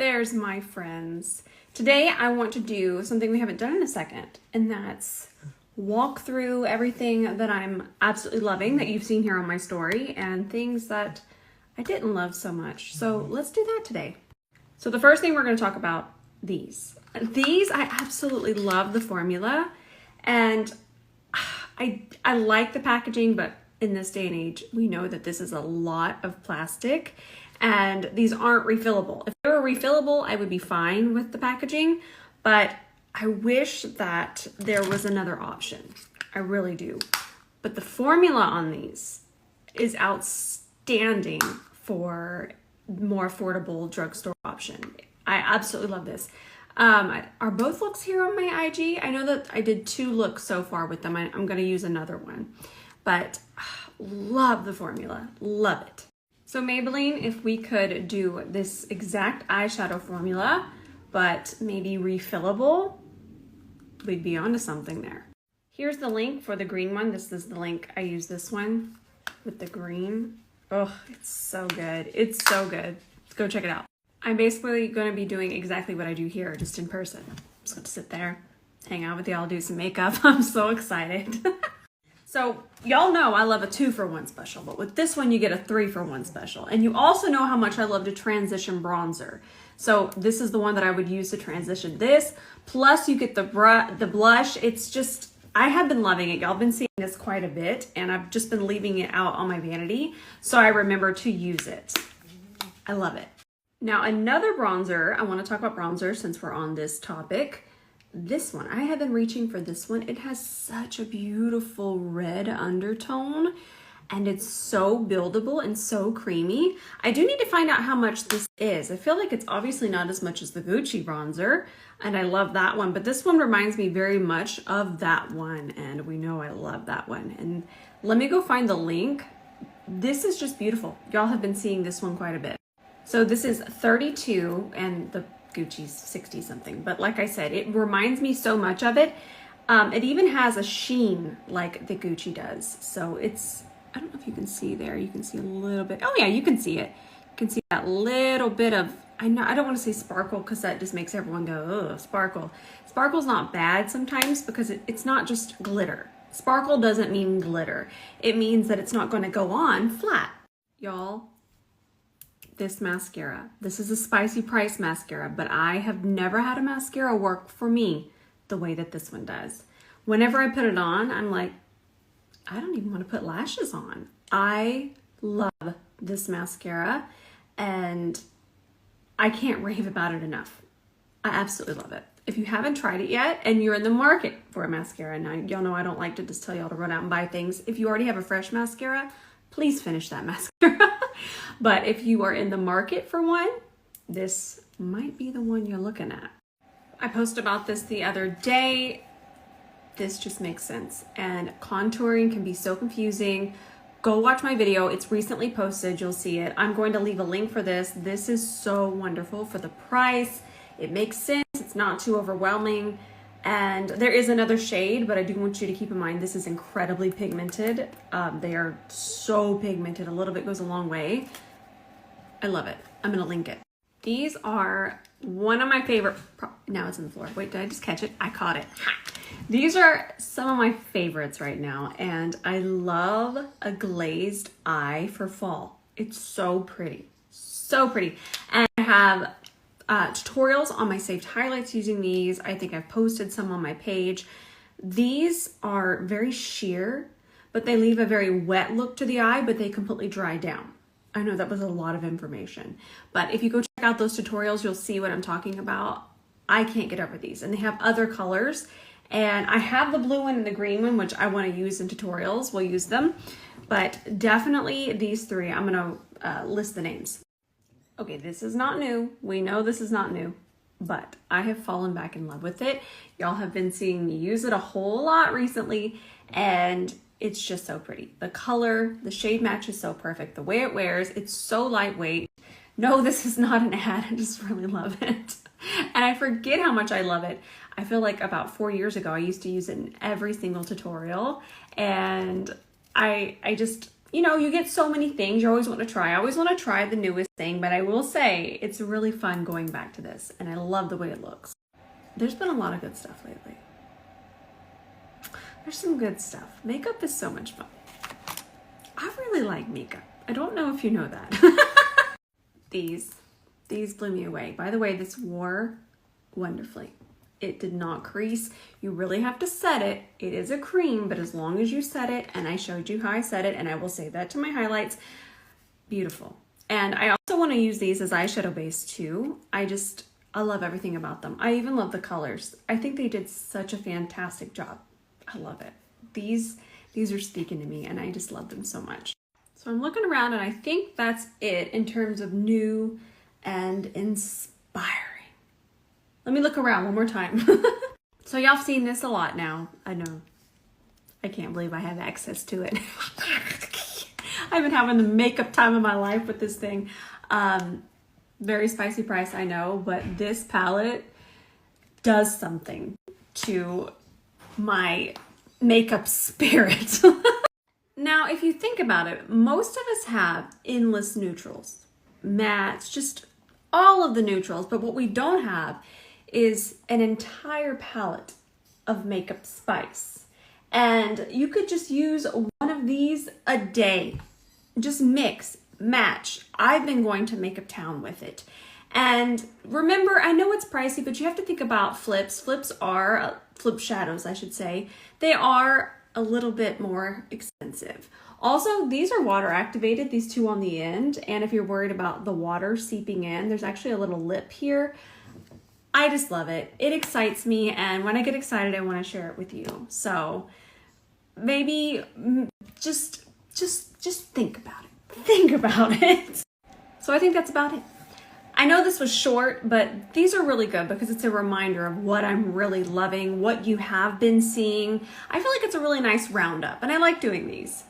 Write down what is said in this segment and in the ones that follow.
there's my friends. Today I want to do something we haven't done in a second, and that's walk through everything that I'm absolutely loving that you've seen here on my story and things that I didn't love so much. So let's do that today. So the first thing we're going to talk about, these. These, I absolutely love the formula, and I like the packaging, but in this day and age, we know that this is a lot of plastic and these aren't refillable. If they were refillable, I would be fine with the packaging, but I wish that there was another option. I really do. But the formula on these is outstanding for more affordable drugstore option. I absolutely love this. Are both looks here on my IG? I know that I did 2 looks so far with them. I'm going to use another one, but love the formula. Love it. So Maybelline, if we could do this exact eyeshadow formula, but maybe refillable, we'd be onto something there. Here's the link for the green one. This is the link. I use this one with the green. Oh, it's so good. It's so good. Let's go check it out. I'm basically going to be doing exactly what I do here, just in person. I'm just going to sit there, hang out with y'all, do some makeup. I'm so excited. So y'all know I love a 2-for-1 special, but with this one you get a 3-for-1 special. And you also know how much I love to transition bronzer. So this is the one that I would use to transition this. Plus you get the blush. It's just, I have been loving it. Y'all been seeing this quite a bit, and I've just been leaving it out on my vanity, so I remember to use it. I love it. Now another bronzer, I want to talk about bronzer since we're on this topic. This one, I have been reaching for this one. It has such a beautiful red undertone and it's so buildable and so creamy. I do need to find out how much this is. I feel like it's obviously not as much as the Gucci bronzer, and I love that one, but this one reminds me very much of that one, and we know I love that one. And let me go find the link. This is just beautiful. Y'all have been seeing this one quite a bit. So this is 32 and the Gucci's 60 something, but like I said, it reminds me so much of it. It even has a sheen like the Gucci does. So it's, I don't know if you can see there, you can see a little bit. Oh yeah, you can see it. You can see that little bit of, I don't want to say sparkle because that just makes everyone go, ugh, sparkle. Sparkle's not bad sometimes because it's not just glitter. Sparkle doesn't mean glitter. It means that it's not going to go on flat. Y'all, this mascara, this is a spicy price mascara, but I have never had a mascara work for me the way that this one does. Whenever I put it on, I'm like, I don't even want to put lashes on. I love this mascara and I can't rave about it enough. I absolutely love it. If you haven't tried it yet and you're in the market for a mascara, now y'all know I don't like to just tell y'all to run out and buy things. If you already have a fresh mascara, please finish that mascara. But if you are in the market for one, this might be the one you're looking at. I posted about this the other day. This just makes sense. And contouring can be so confusing. Go watch my video. It's recently posted. You'll see it. I'm going to leave a link for this. This is so wonderful for the price. It makes sense. It's not too overwhelming. And there is another shade, but I do want you to keep in mind this is incredibly pigmented. They are so pigmented. A little bit goes a long way. I love it. I'm going to link it. These are one of my favorite. Now it's on the floor. Wait, did I just catch it? I caught it. Ha! These are some of my favorites right now, and I love a glazed eye for fall. It's so pretty. So pretty. And I have tutorials on my saved highlights using these. I think I've posted some on my page. These are very sheer, but they leave a very wet look to the eye, but they completely dry down. I know that was a lot of information, but if you go check out those tutorials, you'll see what I'm talking about. I can't get over these, and they have other colors, and I have the blue one and the green one, which I want to use in tutorials. We'll use them, but definitely these 3. I'm going to list the names. Okay, this is not new. We know this is not new, but I have fallen back in love with it. Y'all have been seeing me use it a whole lot recently, and it's just so pretty. The color, the shade match is so perfect. The way it wears, it's so lightweight. No, this is not an ad. I just really love it. And I forget how much I love it. I feel like about 4 years ago, I used to use it in every single tutorial, and I just you know, you get so many things you always want to try. I always want to try the newest thing, but I will say it's really fun going back to this, and I love the way it looks. There's been a lot of good stuff lately. There's some good stuff. Makeup is so much fun. I really like makeup. I don't know if you know that. These blew me away. By the way, this wore wonderfully. It did not crease. You really have to set it. It is a cream, but as long as you set it, and I showed you how I set it, and I will save that to my highlights, beautiful. And I also want to use these as eyeshadow base too. I love everything about them. I even love the colors. I think they did such a fantastic job. I love it. These are speaking to me, and I just love them so much. So I'm looking around, and I think that's it in terms of new and inspiring. Let me look around one more time. So y'all have seen this a lot now. I know. I can't believe I have access to it. I've been having the makeup time of my life with this thing. Very spicy price, I know, but this palette does something to my makeup spirit. Now, if you think about it, most of us have endless neutrals, mattes, just all of the neutrals, but what we don't have is an entire palette of makeup spice. And you could just use one of these a day. Just mix, match. I've been going to Makeup Town with it. And remember, I know it's pricey, but you have to think about flips. Flips are, flip shadows, I should say. They are a little bit more expensive. Also, these are water activated, these two on the end. And if you're worried about the water seeping in, there's actually a little lip here. I just love it. It excites me, and when I get excited, I want to share it with you. So maybe just think about it. Think about it. So I think that's about it. I know this was short, but these are really good because it's a reminder of what I'm really loving, what you have been seeing. I feel like it's a really nice roundup, and I like doing these.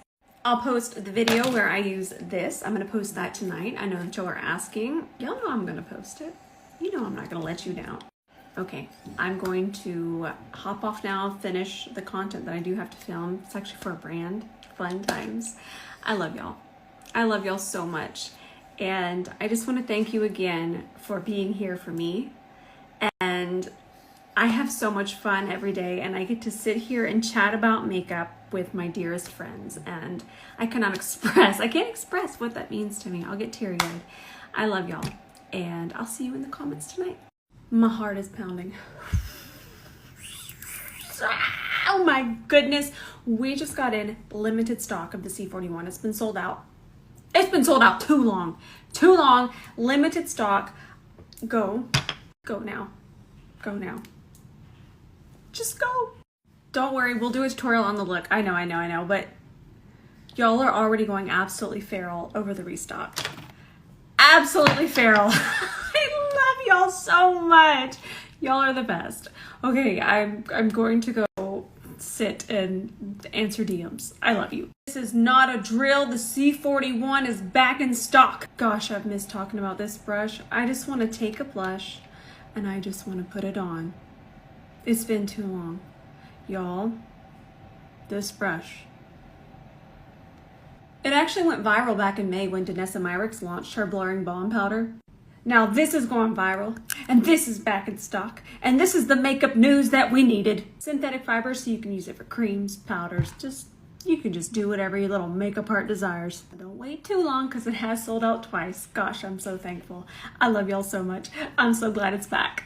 I'll post the video where I use this. I'm going to post that tonight. I know that y'all are asking. Y'all know I'm going to post it. You know I'm not going to let you down. Okay, I'm going to hop off now, finish the content that I do have to film. It's actually for a brand. Fun times. I love y'all. I love y'all so much. And I just want to thank you again for being here for me. And I have so much fun every day, and I get to sit here and chat about makeup with my dearest friends. And I can't express what that means to me. I'll get teary-eyed. I love y'all. And I'll see you in the comments tonight. My heart is pounding. Oh my goodness. We just got in limited stock of the C41. It's been sold out. It's been sold out too long. Too long. Limited stock. Go now. Go now. Just go. Don't worry. We'll do a tutorial on the look. I know. But y'all are already going absolutely feral over the restock. Absolutely feral. I love y'all so much. Y'all are the best. Okay, I'm going to go sit and answer DMs. I love you. This is not a drill. The C41 is back in stock. Gosh, I've missed talking about this brush. I just want to take a blush and I just want to put it on. It's been too long. Y'all, this brush. It actually went viral back in May when Danessa Myricks launched her blurring balm powder. Now this is going viral, and this is back in stock, and this is the makeup news that we needed. Synthetic fiber, so you can use it for creams, powders, you can just do whatever your little makeup heart desires. Don't wait too long because it has sold out twice. Gosh, I'm so thankful. I love y'all so much. I'm so glad it's back.